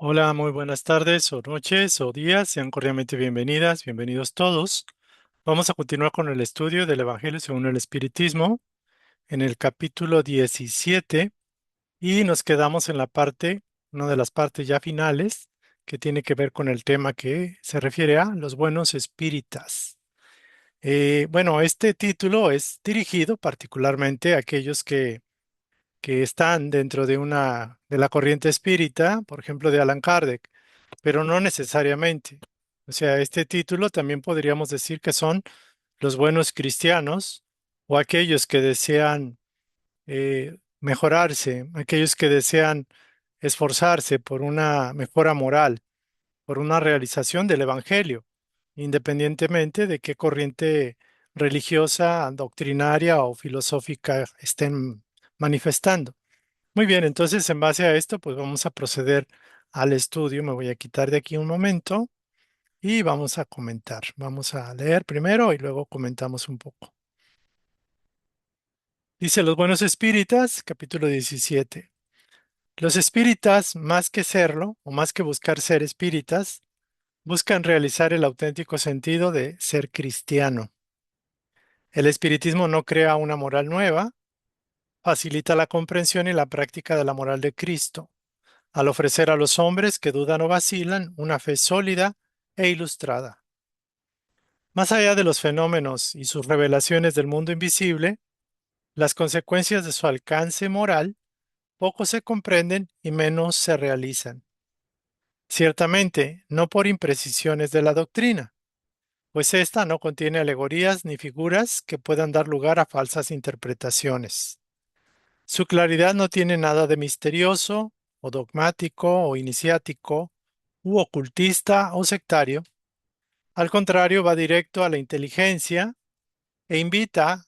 Hola, muy buenas tardes o noches o días. Sean cordialmente bienvenidas, bienvenidos todos. Vamos a continuar con el estudio del Evangelio según el Espiritismo en el capítulo 17 y nos quedamos en la parte, una de las partes ya finales, que tiene que ver con el tema que se refiere a los buenos espíritas. Bueno, este título es dirigido particularmente a aquellos que están dentro de la corriente espírita, por ejemplo, de Allan Kardec, pero no necesariamente. O sea, este título también podríamos decir que son los buenos cristianos o aquellos que desean mejorarse, aquellos que desean esforzarse por una mejora moral, por una realización del Evangelio, independientemente de qué corriente religiosa, doctrinaria o filosófica estén manifestando. Muy bien, entonces en base a esto, pues vamos a proceder al estudio. Me voy a quitar de aquí un momento y vamos a comentar. Vamos a leer primero y luego comentamos un poco. Dice Los Buenos Espíritas, capítulo 17. Los espíritas, más que serlo o más que buscar ser espíritas, buscan realizar el auténtico sentido de ser cristiano. El espiritismo no crea una moral nueva, facilita la comprensión y la práctica de la moral de Cristo, al ofrecer a los hombres que dudan o vacilan una fe sólida e ilustrada. Más allá de los fenómenos y sus revelaciones del mundo invisible, las consecuencias de su alcance moral poco se comprenden y menos se realizan. Ciertamente, no por imprecisiones de la doctrina, pues ésta no contiene alegorías ni figuras que puedan dar lugar a falsas interpretaciones. Su claridad no tiene nada de misterioso, o dogmático, o iniciático, u ocultista o sectario. Al contrario, va directo a la inteligencia e invita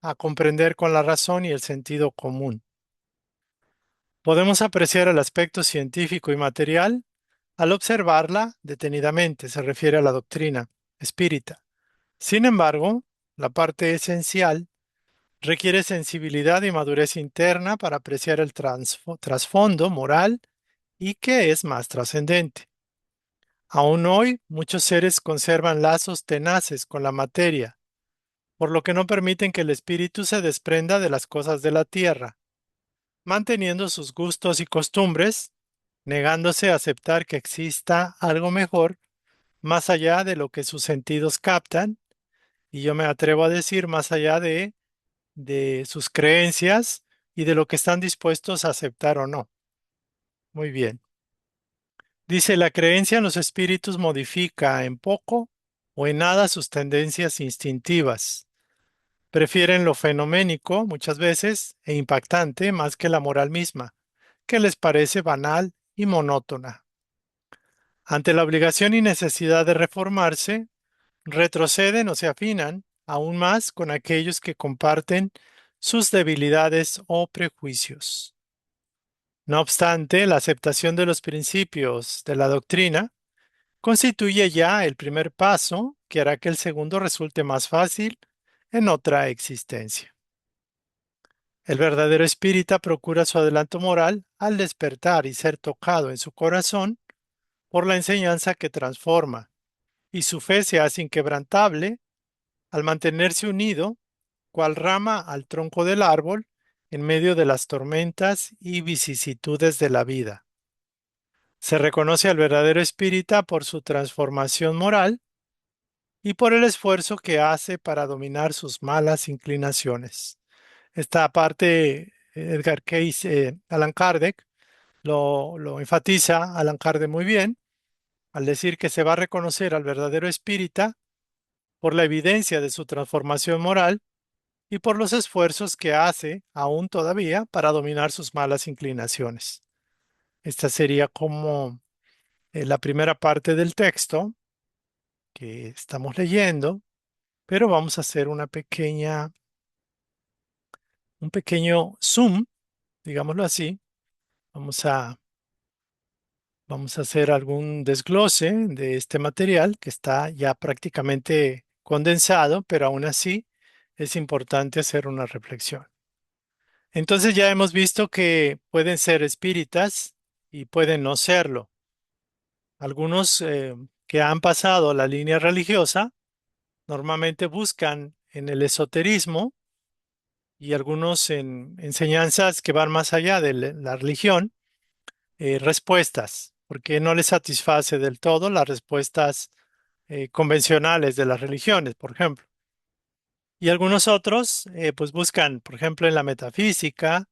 a comprender con la razón y el sentido común. Podemos apreciar el aspecto científico y material al observarla detenidamente, se refiere a la doctrina espírita. Sin embargo, la parte esencial requiere sensibilidad y madurez interna para apreciar el trasfondo moral y que es más trascendente. Aún hoy, muchos seres conservan lazos tenaces con la materia, por lo que no permiten que el espíritu se desprenda de las cosas de la tierra, manteniendo sus gustos y costumbres, negándose a aceptar que exista algo mejor más allá de lo que sus sentidos captan, y yo me atrevo a decir más allá de sus creencias y de lo que están dispuestos a aceptar o no. Muy bien. Dice, la creencia en los espíritus modifica en poco o en nada sus tendencias instintivas. Prefieren lo fenoménico muchas veces e impactante más que la moral misma, que les parece banal y monótona. Ante la obligación y necesidad de reformarse, retroceden o se afinan aún más con aquellos que comparten sus debilidades o prejuicios. No obstante, la aceptación de los principios de la doctrina constituye ya el primer paso que hará que el segundo resulte más fácil en otra existencia. El verdadero espírita procura su adelanto moral al despertar y ser tocado en su corazón por la enseñanza que transforma, y su fe se hace inquebrantable al mantenerse unido, cual rama al tronco del árbol, en medio de las tormentas y vicisitudes de la vida. Se reconoce al verdadero espírita por su transformación moral y por el esfuerzo que hace para dominar sus malas inclinaciones. Esta parte, Edgar Cayce, Allan Kardec, lo enfatiza Allan Kardec muy bien al decir que se va a reconocer al verdadero espírita por la evidencia de su transformación moral y por los esfuerzos que hace aún todavía para dominar sus malas inclinaciones. Esta sería como la primera parte del texto que estamos leyendo, pero vamos a hacer un pequeño zoom, digámoslo así. Vamos a, vamos a hacer algún desglose de este material que está ya prácticamente condensado, pero aún así es importante hacer una reflexión. Entonces ya hemos visto que pueden ser espíritas y pueden no serlo. Algunos que han pasado la línea religiosa normalmente buscan en el esoterismo y algunos en enseñanzas que van más allá de la religión, respuestas, porque no les satisface del todo las respuestas convencionales de las religiones, por ejemplo. Y algunos otros, pues buscan, por ejemplo, en la metafísica,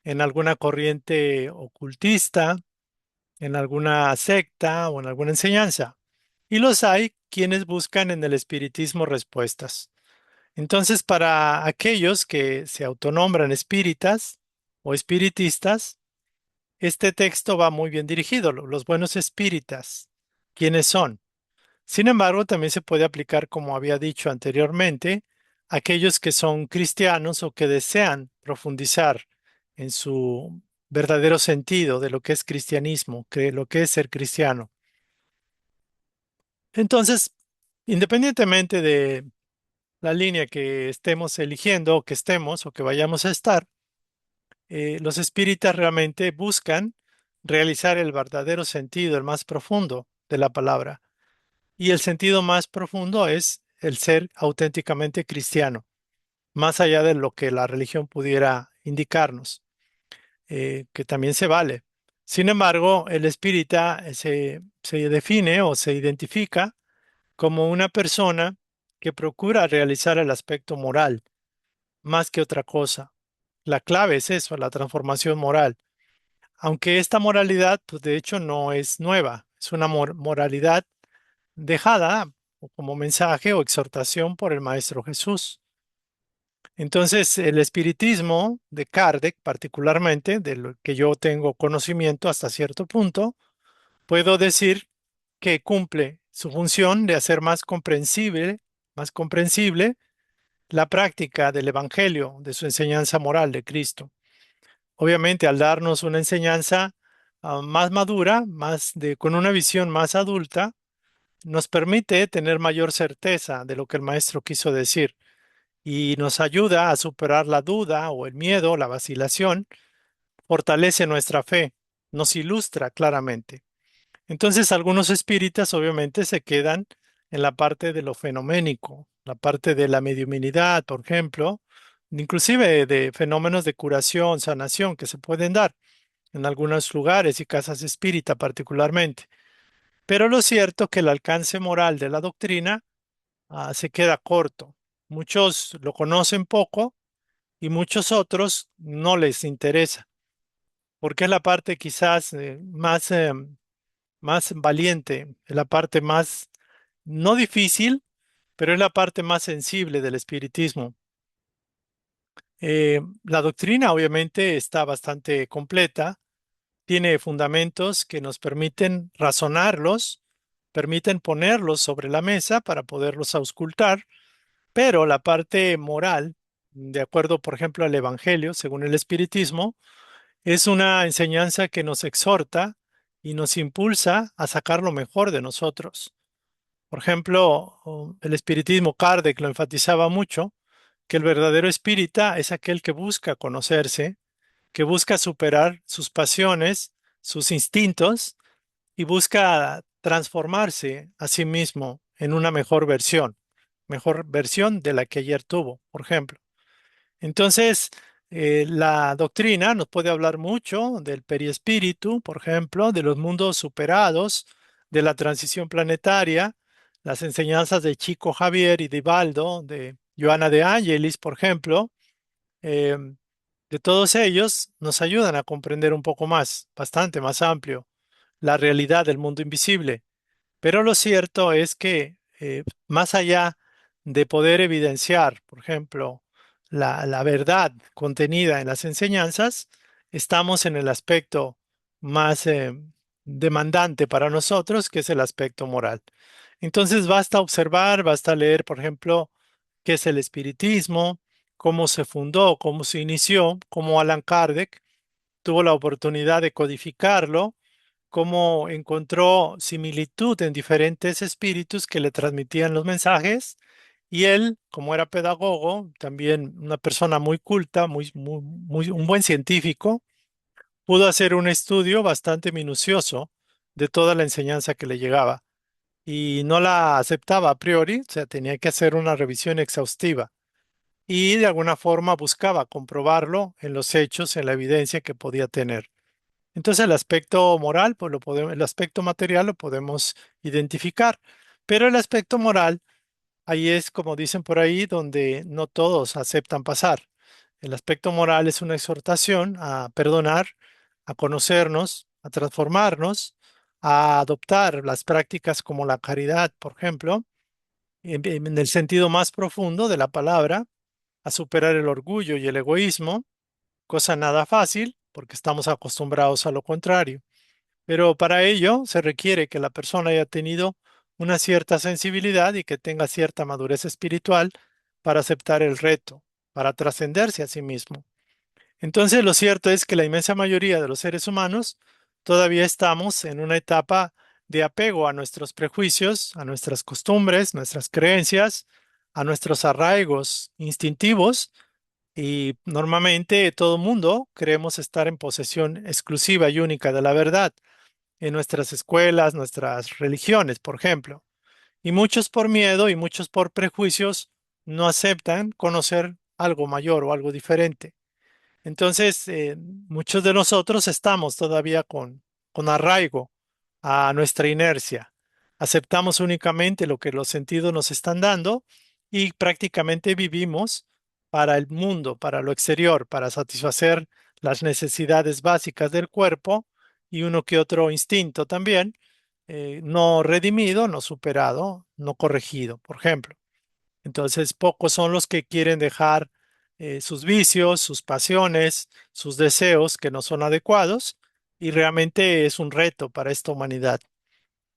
en alguna corriente ocultista, en alguna secta o en alguna enseñanza. Y los hay quienes buscan en el espiritismo respuestas. Entonces, para aquellos que se autonombran espíritas o espiritistas, este texto va muy bien dirigido. Los buenos espíritas, ¿quiénes son? Sin embargo, también se puede aplicar, como había dicho anteriormente, a aquellos que son cristianos o que desean profundizar en su verdadero sentido de lo que es cristianismo, que lo que es ser cristiano. Entonces, independientemente de la línea que estemos eligiendo o que estemos o que vayamos a estar, los espíritas realmente buscan realizar el verdadero sentido, el más profundo de la palabra. Y el sentido más profundo es el ser auténticamente cristiano, más allá de lo que la religión pudiera indicarnos, que también se vale. Sin embargo, el espírita se define o se identifica como una persona que procura realizar el aspecto moral más que otra cosa. La clave es eso, la transformación moral. Aunque esta moralidad, pues de hecho no es nueva, es una moralidad dejada o como mensaje o exhortación por el Maestro Jesús. Entonces, el espiritismo de Kardec, particularmente, de lo que yo tengo conocimiento hasta cierto punto, puedo decir que cumple su función de hacer más comprensible la práctica del Evangelio, de su enseñanza moral de Cristo. Obviamente, al darnos una enseñanza más madura, con una visión más adulta, nos permite tener mayor certeza de lo que el maestro quiso decir y nos ayuda a superar la duda o el miedo, la vacilación, fortalece nuestra fe, nos ilustra claramente. Entonces, algunos espíritas obviamente se quedan en la parte de lo fenoménico, la parte de la mediuminidad, por ejemplo, inclusive de fenómenos de curación, sanación que se pueden dar en algunos lugares y casas espírita particularmente. Pero lo cierto es que el alcance moral de la doctrina se queda corto. Muchos lo conocen poco y muchos otros no les interesa, porque es la parte quizás más valiente, es la parte más, no difícil, pero es la parte más sensible del espiritismo. La doctrina obviamente está bastante completa, tiene fundamentos que nos permiten razonarlos, permiten ponerlos sobre la mesa para poderlos auscultar. Pero la parte moral, de acuerdo, por ejemplo, al Evangelio, según el Espiritismo, es una enseñanza que nos exhorta y nos impulsa a sacar lo mejor de nosotros. Por ejemplo, el Espiritismo, Kardec lo enfatizaba mucho, que el verdadero espírita es aquel que busca conocerse, que busca superar sus pasiones, sus instintos y busca transformarse a sí mismo en una mejor versión de la que ayer tuvo, por ejemplo. Entonces, la doctrina nos puede hablar mucho del periespíritu, por ejemplo, de los mundos superados, de la transición planetaria, las enseñanzas de Chico Javier y de Baldo, de Joana de Angelis, por ejemplo, eh, de todos ellos nos ayudan a comprender un poco más, bastante más amplio, la realidad del mundo invisible. Pero lo cierto es que más allá de poder evidenciar, por ejemplo, la verdad contenida en las enseñanzas, estamos en el aspecto más demandante para nosotros, que es el aspecto moral. Entonces basta observar, basta leer, por ejemplo, qué es el espiritismo, cómo se fundó, cómo se inició, cómo Allan Kardec tuvo la oportunidad de codificarlo, cómo encontró similitud en diferentes espíritus que le transmitían los mensajes, y él, como era pedagogo, también una persona muy culta, un buen científico, pudo hacer un estudio bastante minucioso de toda la enseñanza que le llegaba y no la aceptaba a priori, o sea, tenía que hacer una revisión exhaustiva y de alguna forma buscaba comprobarlo en los hechos, en la evidencia que podía tener. Entonces el aspecto moral, pues el aspecto material lo podemos identificar, pero el aspecto moral, ahí es como dicen por ahí, donde no todos aceptan pasar. El aspecto moral es una exhortación a perdonar, a conocernos, a transformarnos, a adoptar las prácticas como la caridad, por ejemplo, en el sentido más profundo de la palabra, a superar el orgullo y el egoísmo, cosa nada fácil porque estamos acostumbrados a lo contrario. Pero para ello se requiere que la persona haya tenido una cierta sensibilidad y que tenga cierta madurez espiritual para aceptar el reto, para trascenderse a sí mismo. Entonces, lo cierto es que la inmensa mayoría de los seres humanos todavía estamos en una etapa de apego a nuestros prejuicios, a nuestras costumbres, nuestras creencias, a nuestros arraigos instintivos y normalmente todo el mundo creemos estar en posesión exclusiva y única de la verdad en nuestras escuelas, nuestras religiones, por ejemplo. Y muchos por miedo y muchos por prejuicios no aceptan conocer algo mayor o algo diferente. Entonces, muchos de nosotros estamos todavía con arraigo a nuestra inercia. Aceptamos únicamente lo que los sentidos nos están dando y prácticamente vivimos para el mundo, para lo exterior, para satisfacer las necesidades básicas del cuerpo y uno que otro instinto también, no redimido, no superado, no corregido, por ejemplo. Entonces, pocos son los que quieren dejar sus vicios, sus pasiones, sus deseos que no son adecuados y realmente es un reto para esta humanidad.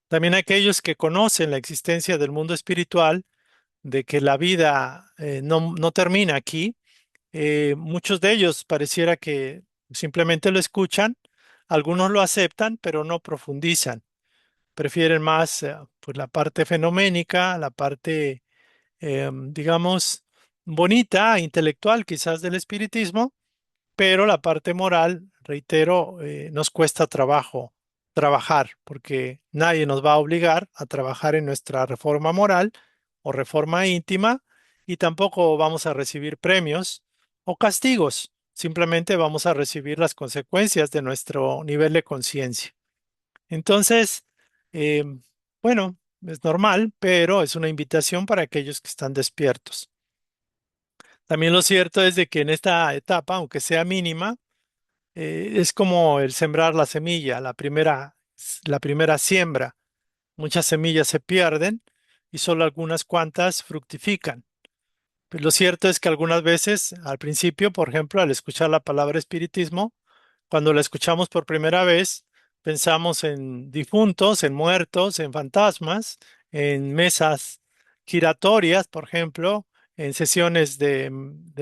También aquellos que conocen la existencia del mundo espiritual, de que la vida no termina aquí, muchos de ellos pareciera que simplemente lo escuchan, algunos lo aceptan, pero no profundizan. Prefieren más pues la parte fenoménica, la parte digamos, bonita, intelectual quizás del espiritismo, pero la parte moral, reitero, nos cuesta trabajo trabajar, porque nadie nos va a obligar a trabajar en nuestra reforma moral o reforma íntima, y tampoco vamos a recibir premios o castigos, simplemente vamos a recibir las consecuencias de nuestro nivel de conciencia. Entonces, eh, bueno, es normal, pero es una invitación para aquellos que están despiertos. También lo cierto es de que en esta etapa, aunque sea mínima, es como el sembrar la semilla, la primera siembra. Muchas semillas se pierden y solo algunas cuantas fructifican. Pues lo cierto es que algunas veces, al principio, por ejemplo, al escuchar la palabra espiritismo, cuando la escuchamos por primera vez, pensamos en difuntos, en muertos, en fantasmas, en mesas giratorias, por ejemplo, en sesiones de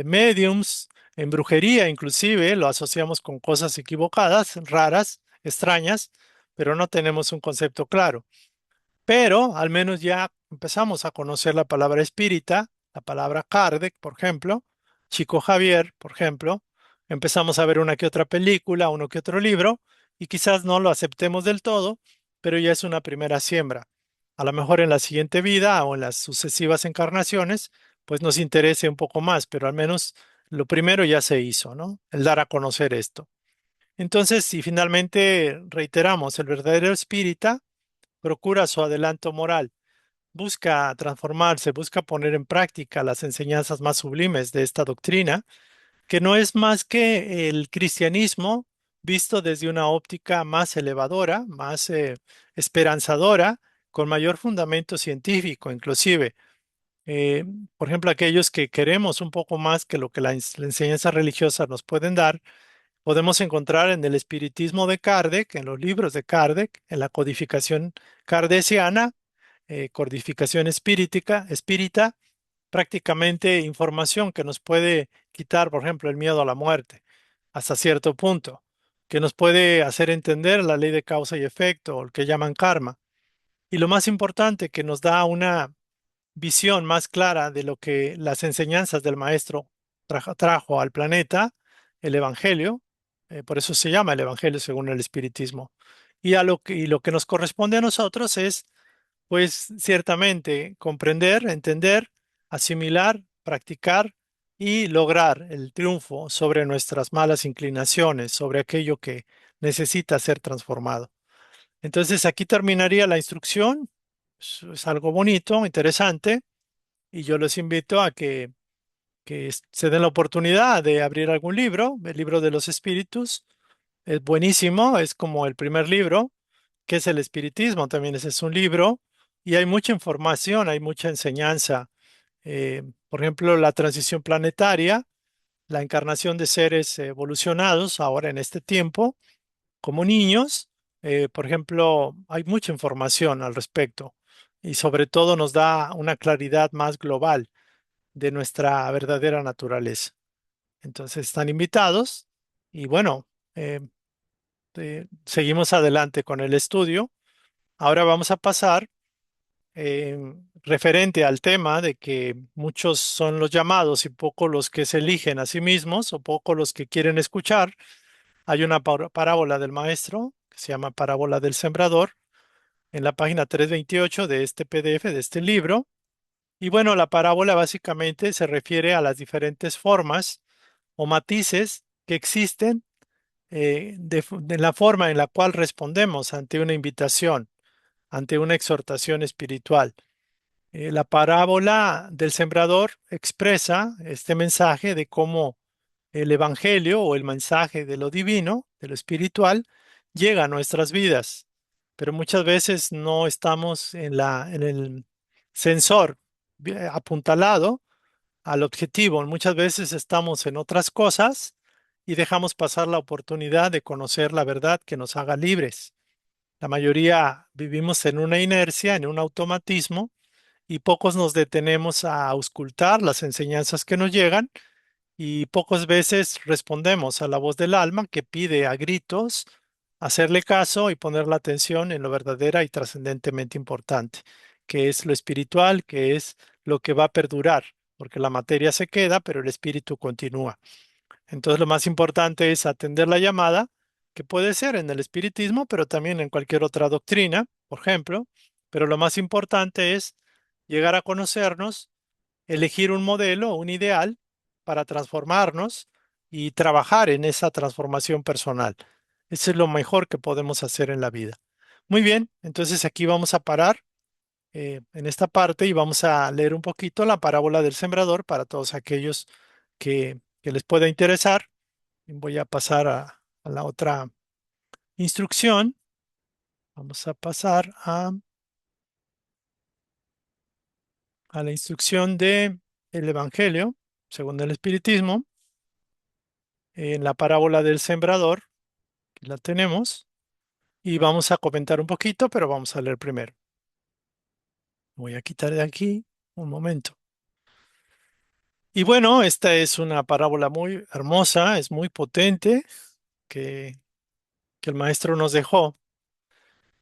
mediums, en brujería inclusive, lo asociamos con cosas equivocadas, raras, extrañas, pero no tenemos un concepto claro. Pero al menos ya empezamos a conocer la palabra espírita, la palabra Kardec, por ejemplo, Chico Javier, por ejemplo. Empezamos a ver una que otra película, uno que otro libro, y quizás no lo aceptemos del todo, pero ya es una primera siembra. A lo mejor en la siguiente vida o en las sucesivas encarnaciones, pues nos interese un poco más, pero al menos lo primero ya se hizo, ¿no? El dar a conocer esto. Entonces, si finalmente reiteramos, el verdadero espírita procura su adelanto moral, busca transformarse, busca poner en práctica las enseñanzas más sublimes de esta doctrina, que no es más que el cristianismo visto desde una óptica más elevadora, más esperanzadora, con mayor fundamento científico, inclusive. Eh, por ejemplo, aquellos que queremos un poco más que lo que la enseñanza religiosa nos pueden dar, podemos encontrar en el espiritismo de Kardec, en los libros de Kardec, en la codificación kardeciana, codificación espírita, prácticamente información que nos puede quitar, por ejemplo, el miedo a la muerte, hasta cierto punto, que nos puede hacer entender la ley de causa y efecto, o el que llaman karma. Y lo más importante, que nos da una visión más clara de lo que las enseñanzas del maestro trajo al planeta, el Evangelio, por eso se llama el Evangelio según el Espiritismo. Y lo que nos corresponde a nosotros es, pues, ciertamente comprender, entender, asimilar, practicar y lograr el triunfo sobre nuestras malas inclinaciones, sobre aquello que necesita ser transformado. Entonces, aquí terminaría la instrucción. Es algo bonito, interesante, y yo los invito a que se den la oportunidad de abrir algún libro, el libro de los espíritus. Es buenísimo, es como el primer libro, que es el espiritismo, también ese es un libro, y hay mucha información, hay mucha enseñanza. Por ejemplo, la transición planetaria, la encarnación de seres evolucionados ahora en este tiempo, como niños. Por ejemplo, hay mucha información al respecto y sobre todo nos da una claridad más global de nuestra verdadera naturaleza. Entonces están invitados y bueno, eh, seguimos adelante con el estudio. Ahora vamos a pasar eh, referente al tema de que muchos son los llamados y pocos los que se eligen a sí mismos o pocos los que quieren escuchar. Hay una parábola del maestro que se llama Parábola del Sembrador en la página 328 de este PDF, de este libro. Y bueno, la parábola básicamente se refiere a las diferentes formas o matices que existen de la forma en la cual respondemos ante una invitación, ante una exhortación espiritual. La parábola del sembrador expresa este mensaje de cómo el evangelio o el mensaje de lo divino, de lo espiritual, llega a nuestras vidas, pero muchas veces no estamos en el sensor apuntalado al objetivo. Muchas veces estamos en otras cosas y dejamos pasar la oportunidad de conocer la verdad que nos haga libres. La mayoría vivimos en una inercia, en un automatismo, y pocos nos detenemos a auscultar las enseñanzas que nos llegan y pocas veces respondemos a la voz del alma que pide a gritos hacerle caso y poner la atención en lo verdadera y trascendentemente importante, que es lo espiritual, que es lo que va a perdurar, porque la materia se queda, pero el espíritu continúa. Entonces lo más importante es atender la llamada, que puede ser en el espiritismo, pero también en cualquier otra doctrina, por ejemplo, pero lo más importante es llegar a conocernos, elegir un modelo, un ideal para transformarnos y trabajar en esa transformación personal. Eso es lo mejor que podemos hacer en la vida. Muy bien, entonces aquí vamos a parar en esta parte y vamos a leer un poquito la parábola del sembrador para todos aquellos que les pueda interesar. Voy a pasar a la otra instrucción. Vamos a pasar a la instrucción de el Evangelio, según el Espiritismo, en la parábola del sembrador, que la tenemos, y vamos a comentar un poquito, pero vamos a leer primero. Voy a quitar de aquí un momento. Y bueno, esta es una parábola muy hermosa, es muy potente, que, que el maestro nos dejó.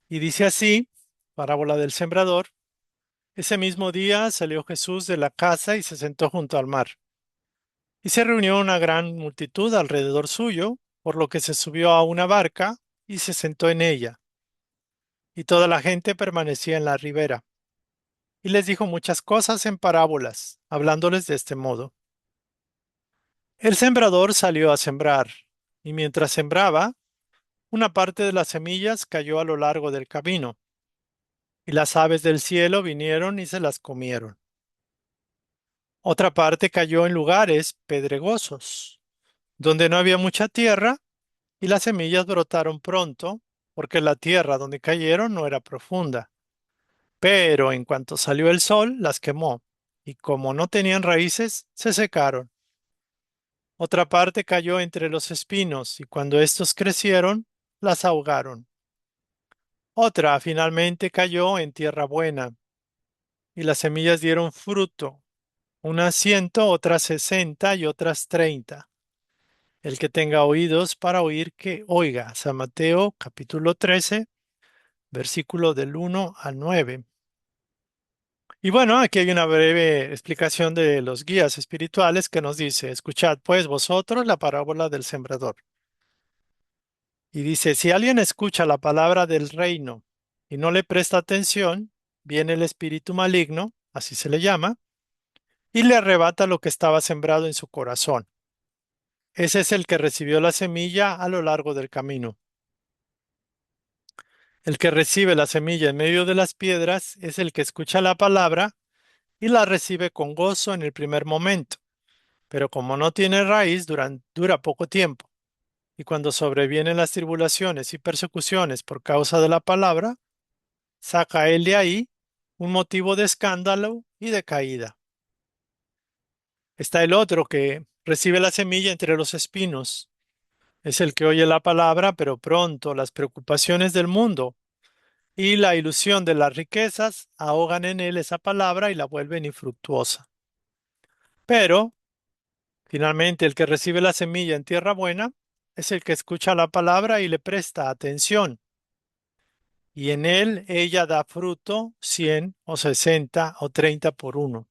Y dice así, parábola del sembrador. Ese mismo día salió Jesús de la casa y se sentó junto al mar. Y se reunió una gran multitud alrededor suyo, por lo que se subió a una barca y se sentó en ella. Y toda la gente permanecía en la ribera. Y les dijo muchas cosas en parábolas, hablándoles de este modo. El sembrador salió a sembrar, y mientras sembraba, una parte de las semillas cayó a lo largo del camino, y las aves del cielo vinieron y se las comieron. Otra parte cayó en lugares pedregosos, donde no había mucha tierra, y las semillas brotaron pronto, porque la tierra donde cayeron no era profunda. Pero en cuanto salió el sol, las quemó, y como no tenían raíces, se secaron. Otra parte cayó entre los espinos, y cuando estos crecieron, las ahogaron. Otra finalmente cayó en tierra buena, y las semillas dieron fruto, unas 100, otras 60 y otras 30. El que tenga oídos para oír, que oiga. San Mateo capítulo 13, versículo del 1 al 9. Y bueno, aquí hay una breve explicación de los guías espirituales que nos dice, escuchad pues vosotros la parábola del sembrador. Y dice, si alguien escucha la palabra del reino y no le presta atención, viene el espíritu maligno, así se le llama, y le arrebata lo que estaba sembrado en su corazón. Ese es el que recibió la semilla a lo largo del camino. El que recibe la semilla en medio de las piedras es el que escucha la palabra y la recibe con gozo en el primer momento, pero como no tiene raíz, dura poco tiempo. Y cuando sobrevienen las tribulaciones y persecuciones por causa de la palabra, saca él de ahí un motivo de escándalo y de caída. Está el otro que recibe la semilla entre los espinos. Es el que oye la palabra, pero pronto las preocupaciones del mundo y la ilusión de las riquezas ahogan en él esa palabra y la vuelven infructuosa. Pero, finalmente, el que recibe la semilla en tierra buena es el que escucha la palabra y le presta atención. Y en él ella da fruto 100 o 60 o 30 por uno.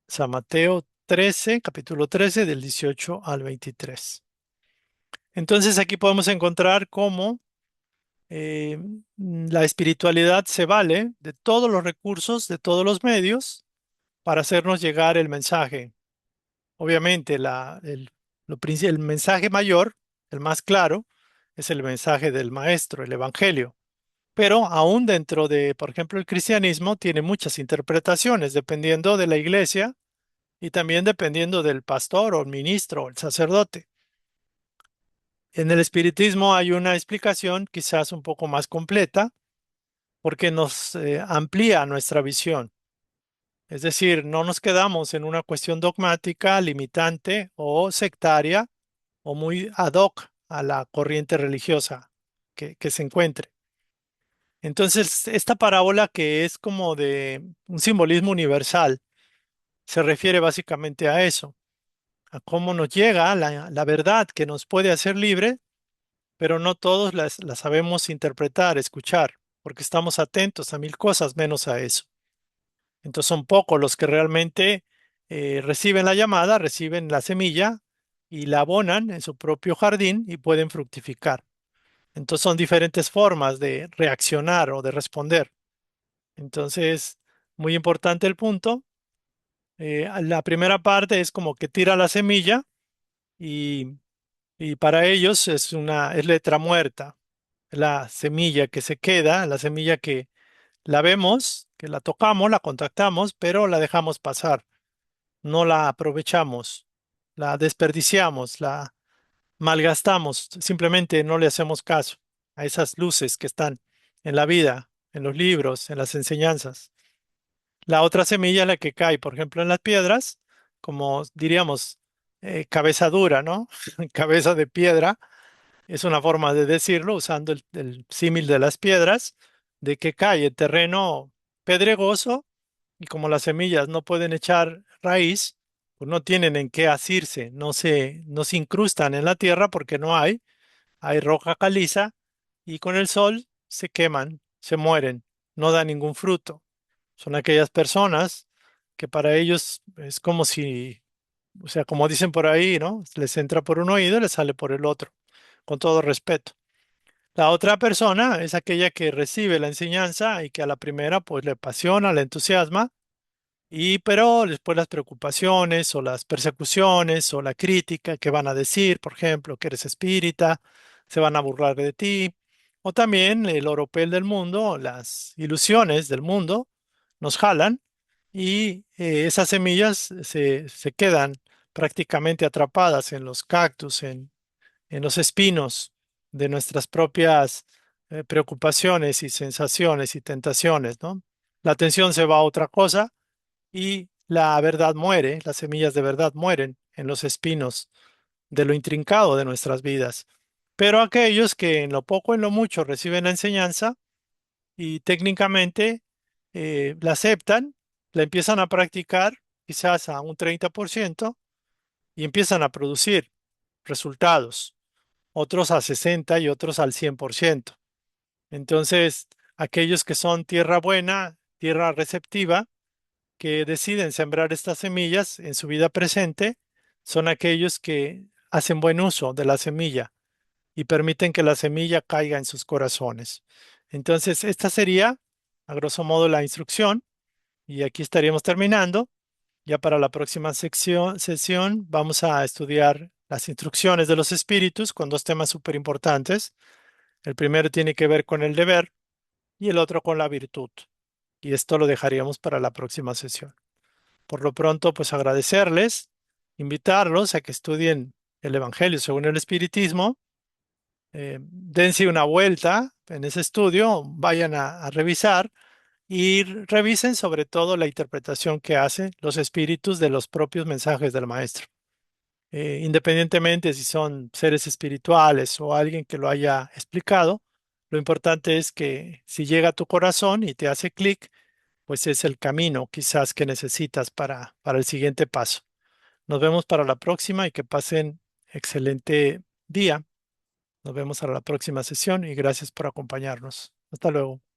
San Mateo 13, capítulo 13, del 18 al 23. Entonces aquí podemos encontrar cómo eh, la espiritualidad se vale de todos los recursos, de todos los medios, para hacernos llegar el mensaje. Obviamente, el mensaje mayor, el más claro, es el mensaje del Maestro, el Evangelio. Pero aún dentro de, por ejemplo, el cristianismo, tiene muchas interpretaciones, dependiendo de la iglesia y también dependiendo del pastor o el ministro o el sacerdote. En el espiritismo hay una explicación quizás un poco más completa porque nos amplía nuestra visión. Es decir, no nos quedamos en una cuestión dogmática, limitante o sectaria o muy ad hoc a la corriente religiosa que se encuentre. Entonces, esta parábola que es como de un simbolismo universal, se refiere básicamente a eso, a cómo nos llega la verdad que nos puede hacer libre, pero no todos la sabemos interpretar, escuchar, porque estamos atentos a mil cosas menos a eso. Entonces son pocos los que realmente reciben la llamada, reciben la semilla y la abonan en su propio jardín y pueden fructificar. Entonces son diferentes formas de reaccionar o de responder. Entonces, muy importante el punto. La primera parte es como que tira la semilla y, y para ellos es letra muerta. La semilla que se queda, la semilla que la vemos, que la tocamos, la contactamos, pero la dejamos pasar. No la aprovechamos, la desperdiciamos, la malgastamos, simplemente no le hacemos caso a esas luces que están en la vida, en los libros, en las enseñanzas. La otra semilla es la que cae, por ejemplo, en las piedras, como diríamos, cabeza dura, ¿no? Cabeza de piedra, es una forma de decirlo, usando el símil de las piedras, de que cae en terreno pedregoso y como las semillas no pueden echar raíz, pues no tienen en qué asirse, no se incrustan en la tierra porque no hay roca caliza y con el sol se queman, se mueren, no dan ningún fruto. Son aquellas personas que para ellos es como si, o sea, como dicen por ahí, ¿no? Les entra por un oído y les sale por el otro, con todo respeto. La otra persona es aquella que recibe la enseñanza y que a la primera pues le apasiona, le entusiasma y pero después las preocupaciones o las persecuciones o la crítica que van a decir, por ejemplo, que eres espírita, se van a burlar de ti, o también el oropel del mundo, las ilusiones del mundo nos jalan y esas semillas se quedan prácticamente atrapadas en los cactus, en los espinos de nuestras propias preocupaciones y sensaciones y tentaciones, ¿no? La atención se va a otra cosa y la verdad muere, las semillas de verdad mueren en los espinos de lo intrincado de nuestras vidas. Pero aquellos que en lo poco, en lo mucho reciben la enseñanza y técnicamente la aceptan, la empiezan a practicar quizás a un 30% y empiezan a producir resultados, otros a 60 y otros al 100%. Entonces, aquellos que son tierra buena, tierra receptiva, que deciden sembrar estas semillas en su vida presente son aquellos que hacen buen uso de la semilla y permiten que la semilla caiga en sus corazones. Entonces, esta sería, a grosso modo, la instrucción y aquí estaríamos terminando. Ya para la próxima sesión vamos a estudiar las instrucciones de los espíritus con dos temas súper importantes. El primero tiene que ver con el deber y el otro con la virtud. Y esto lo dejaríamos para la próxima sesión. Por lo pronto, pues agradecerles, invitarlos a que estudien el Evangelio según el Espiritismo. Dense una vuelta en ese estudio, vayan a revisar y revisen sobre todo la interpretación que hacen los espíritus de los propios mensajes del maestro. Independientemente si son seres espirituales o alguien que lo haya explicado, lo importante es que si llega a tu corazón y te hace clic, pues es el camino quizás que necesitas para el siguiente paso. Nos vemos para la próxima y que pasen excelente día. Nos vemos a la próxima sesión y gracias por acompañarnos. Hasta luego.